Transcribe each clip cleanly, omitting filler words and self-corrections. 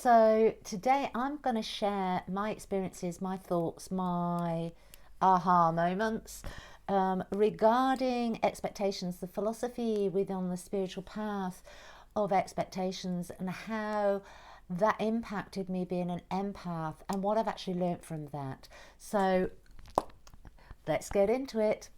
So today I'm going to share my experiences, my thoughts, my aha moments regarding expectations, the philosophy within the spiritual path of expectations, and how that impacted me being an empath and what I've actually learnt from that. So let's get into it.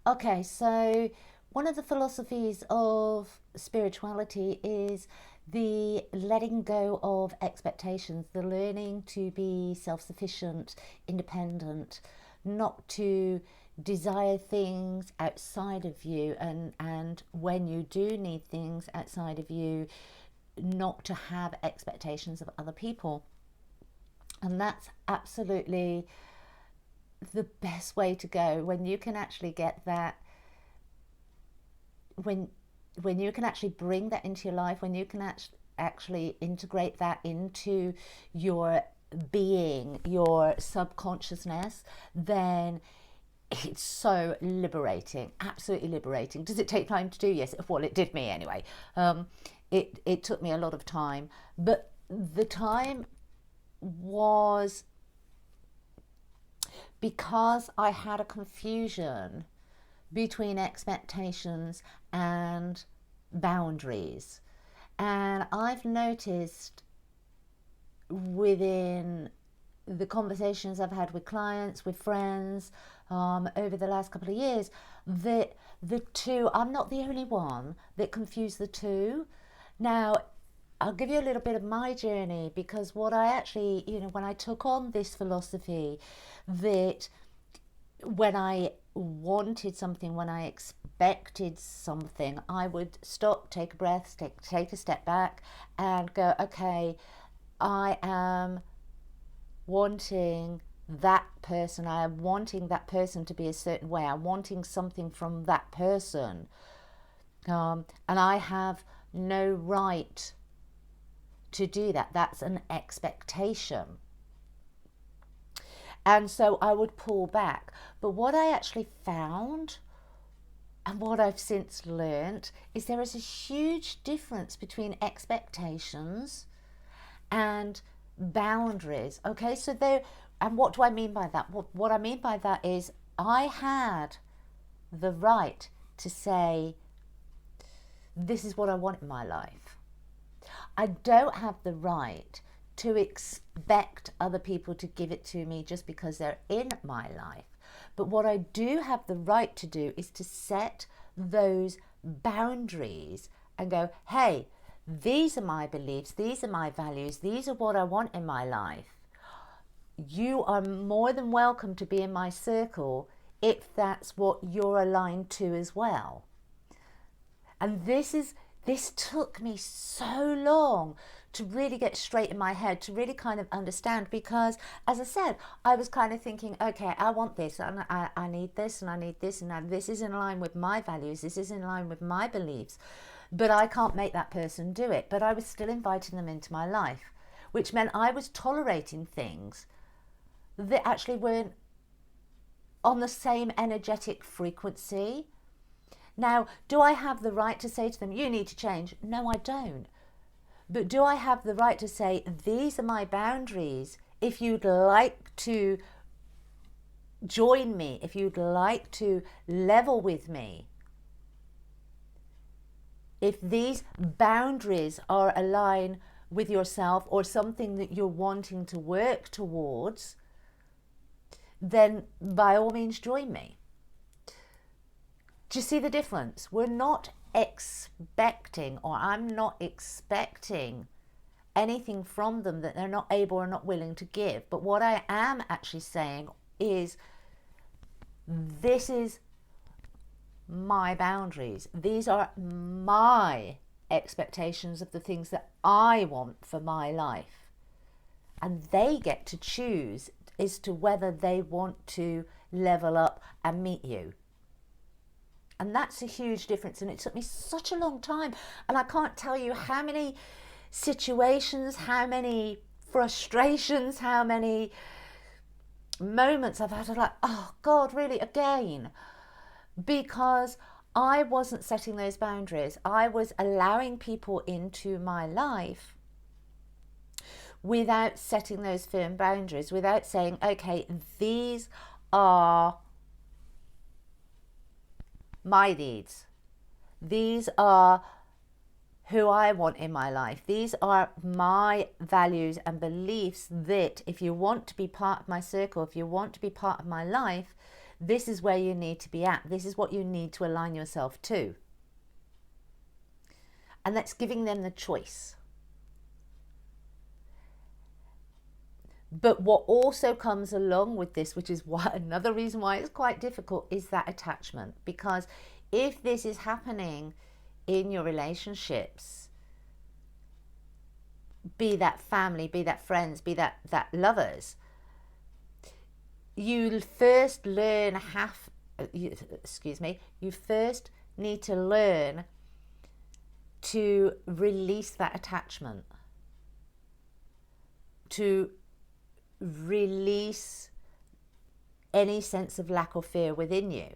Okay, so one of the philosophies of spirituality is the letting go of expectations, the learning to be self-sufficient, independent, not to desire things outside of you, and when you do need things outside of you, not to have expectations of other people. And that's absolutely the best way to go, when you can actually get that, when you can actually bring that into your life, when you can actually integrate that into your being, your subconsciousness, then it's so liberating, absolutely liberating. Does it take time to do? Yes. Well, it did me anyway. It took me a lot of time, but the time was because I had a confusion between expectations and boundaries. And I've noticed within the conversations I've had with clients, with friends, over the last couple of years, that the two, I'm not the only one that confused the two. Now, I'll give you a little bit of my journey, because what I actually, when I took on this philosophy, that when I wanted something, when I expected something, I would stop, take a breath, take a step back and go, okay, I am wanting that person. I am wanting that person to be a certain way. I'm wanting something from that person. And I have no right to do that. That's an expectation. And so I would pull back. But what I actually found, and what I've since learned, is there is a huge difference between expectations and boundaries. Okay, so there, and what do I mean by that? What I mean by that is I had the right to say, this is what I want in my life. I don't have the right to expect other people to give it to me just because they're in my life. But what I do have the right to do is to set those boundaries and go, hey, these are my beliefs, these are my values, these are what I want in my life. You are more than welcome to be in my circle if that's what you're aligned to as well. And this took me so long to really get straight in my head, to really kind of understand, because as I said, I was kind of thinking, okay, I want this, and I need this, and I need this, and this is in line with my values, this is in line with my beliefs, but I can't make that person do it. But I was still inviting them into my life, which meant I was tolerating things that actually weren't on the same energetic frequency. Now, do I have the right to say to them, you need to change? No, I don't. But do I have the right to say, these are my boundaries? If you'd like to join me, if you'd like to level with me, if these boundaries are aligned with yourself or something that you're wanting to work towards, then by all means join me. Do you see the difference? We're not expecting, or I'm not expecting anything from them that they're not able or not willing to give. But what I am actually saying is, this is my boundaries. These are my expectations of the things that I want for my life. And they get to choose as to whether they want to level up and meet you. And that's a huge difference. And it took me such a long time. And I can't tell you how many situations, how many frustrations, how many moments I've had of like, oh God, really, again? Because I wasn't setting those boundaries. I was allowing people into my life without setting those firm boundaries, without saying, okay, these are my needs. These are who I want in my life. These are my values and beliefs that if you want to be part of my circle, if you want to be part of my life, this is where you need to be at. This is what you need to align yourself to. And that's giving them the choice. But what also comes along with this, which is another reason why it's quite difficult, is that attachment. Because if this is happening in your relationships, be that family, be that friends, be that lovers, you first learn you first need to learn to release that attachment, to release any sense of lack or fear within you.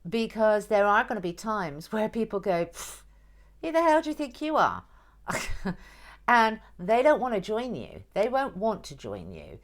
Because there are going to be times where people go, who the hell do you think you are? And they don't want to join you. They won't want to join you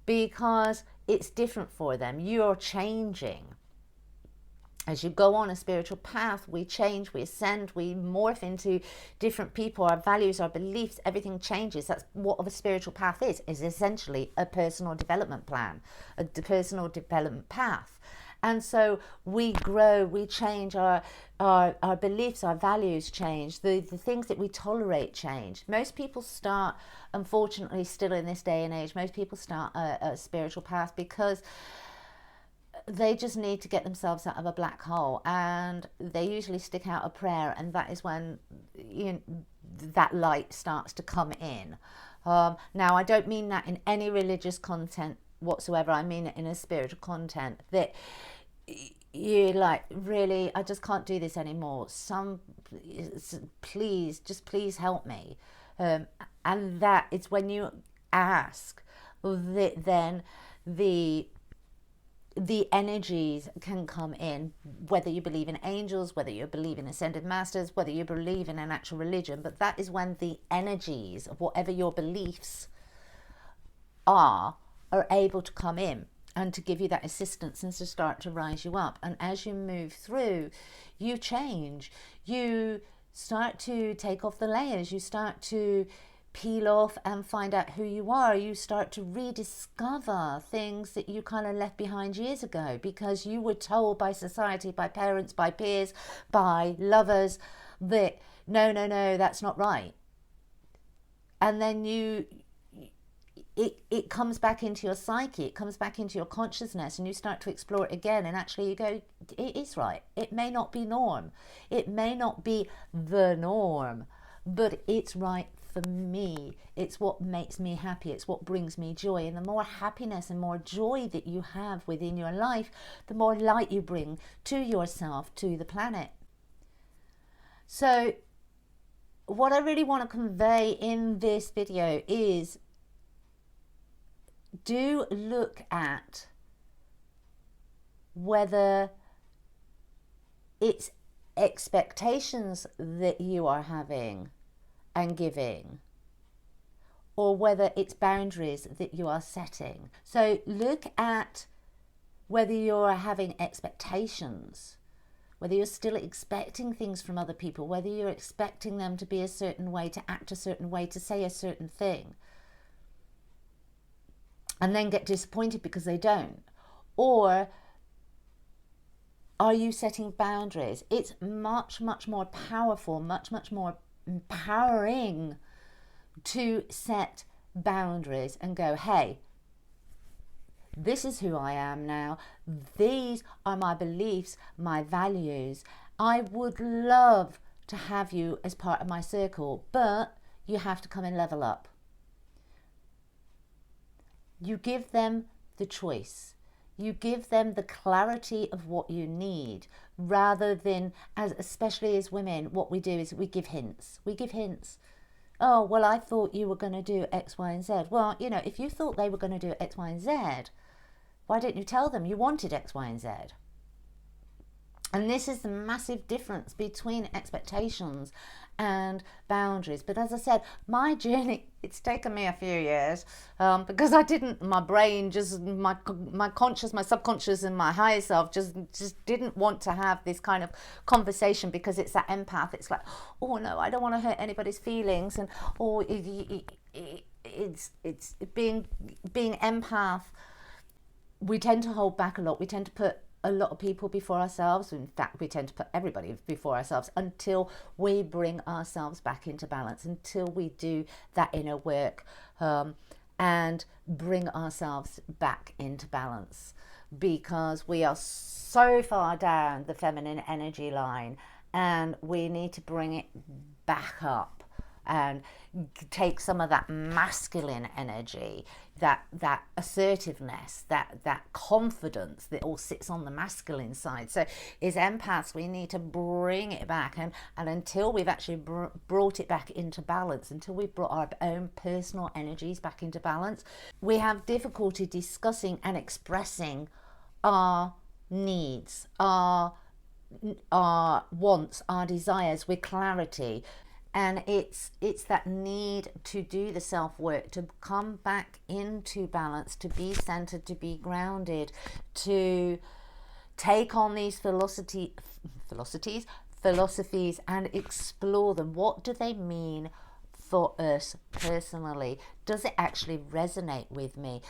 because it's different for them. You're changing. As you go on a spiritual path, we change, we ascend, we morph into different people, our values, our beliefs, everything changes. That's what a spiritual path is essentially a personal development plan, a personal development path. And so we grow, we change, our beliefs, our values change, the things that we tolerate change. Most people start, unfortunately, still in this day and age, most people start a spiritual path because they just need to get themselves out of a black hole, and they usually stick out a prayer, and that is when that light starts to come in. Now, I don't mean that in any religious content whatsoever. I mean it in a spiritual content, that you're like, really, I just can't do this anymore. Please help me. And that is when you ask, that then the energies can come in, whether you believe in angels, whether you believe in ascended masters, whether you believe in an actual religion. But that is when the energies of whatever your beliefs are able to come in and to give you that assistance and to start to rise you up. And as you move through, you change. You start to take off the layers. You start to peel off and find out who you are. You start to rediscover things that you kind of left behind years ago because you were told by society, by parents, by peers, by lovers that no, that's not right. And then it comes back into your psyche, it comes back into your consciousness, and you start to explore it again, and actually you go, it is right. It may not be norm. It may not be the norm, but it's right for me. It's what makes me happy. It's what brings me joy. And the more happiness and more joy that you have within your life, the more light you bring to yourself, to the planet. So what I really want to convey in this video is, do look at whether it's expectations that you are having and giving, or whether it's boundaries that you are setting. So look at whether you're having expectations, whether you're still expecting things from other people, whether you're expecting them to be a certain way, to act a certain way, to say a certain thing, and then get disappointed because they don't. Or are you setting boundaries? It's much more powerful, much more empowering to set boundaries and go, hey, this is who I am now. These are my beliefs, my values. I would love to have you as part of my circle, but you have to come and level up. You give them the choice. You give them the clarity of what you need, rather than, especially as women, what we do is we give hints. We give hints. Oh, well, I thought you were going to do X, Y, and Z. Well, if you thought they were going to do X, Y, and Z, why didn't you tell them you wanted X, Y, and Z? And this is the massive difference between expectations and boundaries. But as I said, my journey, it's taken me a few years, because my brain just, my conscious, my subconscious, and my higher self just didn't want to have this kind of conversation, because it's that empath. It's like, oh no, I don't want to hurt anybody's feelings, and it's being empath. We tend to hold back a lot. We tend to put a lot of people before ourselves. In fact, we tend to put everybody before ourselves until we bring ourselves back into balance, until we do that inner work, and bring ourselves back into balance, because we are so far down the feminine energy line, and we need to bring it back up and take some of that masculine energy, that assertiveness, that confidence that all sits on the masculine side. So as empaths, we need to bring it back, and until we've actually brought it back into balance, until we've brought our own personal energies back into balance, we have difficulty discussing and expressing our needs, our wants, our desires with clarity. And it's that need to do the self-work, to come back into balance, to be centered, to be grounded, to take on these philosophies and explore them. What do they mean for us personally? Does it actually resonate with me?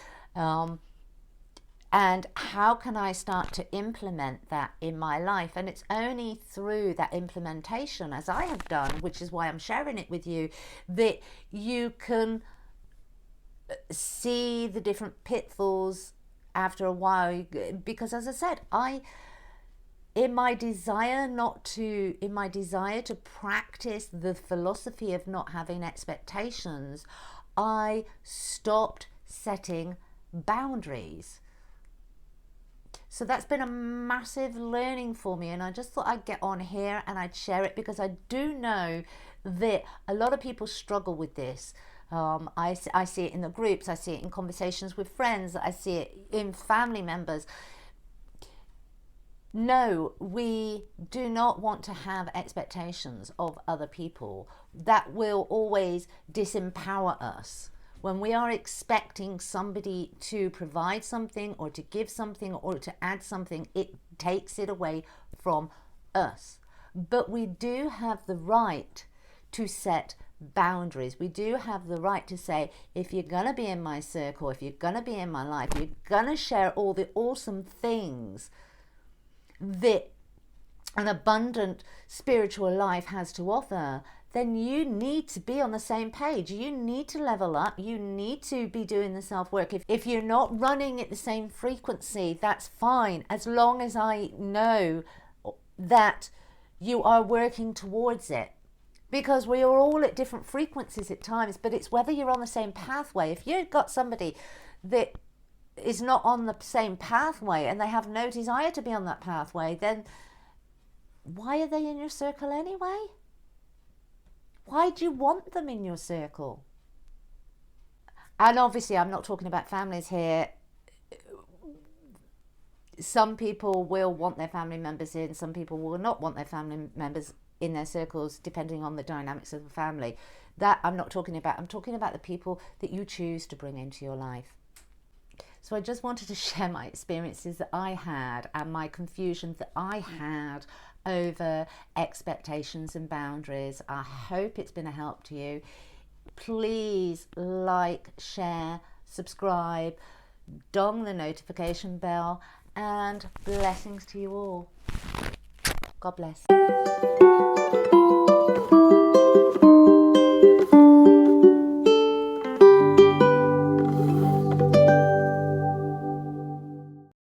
And how can I start to implement that in my life? And it's only through that implementation, as I have done, which is why I'm sharing it with you, that you can see the different pitfalls after a while. Because as I said, in my desire to practice the philosophy of not having expectations, I stopped setting boundaries. So that's been a massive learning for me, and I just thought I'd get on here and I'd share it, because I do know that a lot of people struggle with this. I see it in the groups, I see it in conversations with friends, I see it in family members. No, we do not want to have expectations of other people. That will always disempower us. When we are expecting somebody to provide something or to give something or to add something, it takes it away from us. But we do have the right to set boundaries. We do have the right to say, if you're going to be in my circle, if you're going to be in my life, you're going to share all the awesome things that an abundant spiritual life has to offer, then you need to be on the same page. You need to level up. You need to be doing the self-work. If you're not running at the same frequency, that's fine, as long as I know that you are working towards it. Because we are all at different frequencies at times, but it's whether you're on the same pathway. If you've got somebody that is not on the same pathway and they have no desire to be on that pathway, then why are they in your circle anyway? Why do you want them in your circle? And obviously, I'm not talking about families here. Some people will want their family members in, some people will not want their family members in their circles, depending on the dynamics of the family. That I'm not talking about. I'm talking about the people that you choose to bring into your life. So I just wanted to share my experiences that I had and my confusion that I had over expectations and boundaries. I hope it's been a help to you. Please like, share, subscribe, dong the notification bell, and blessings to you all. God bless.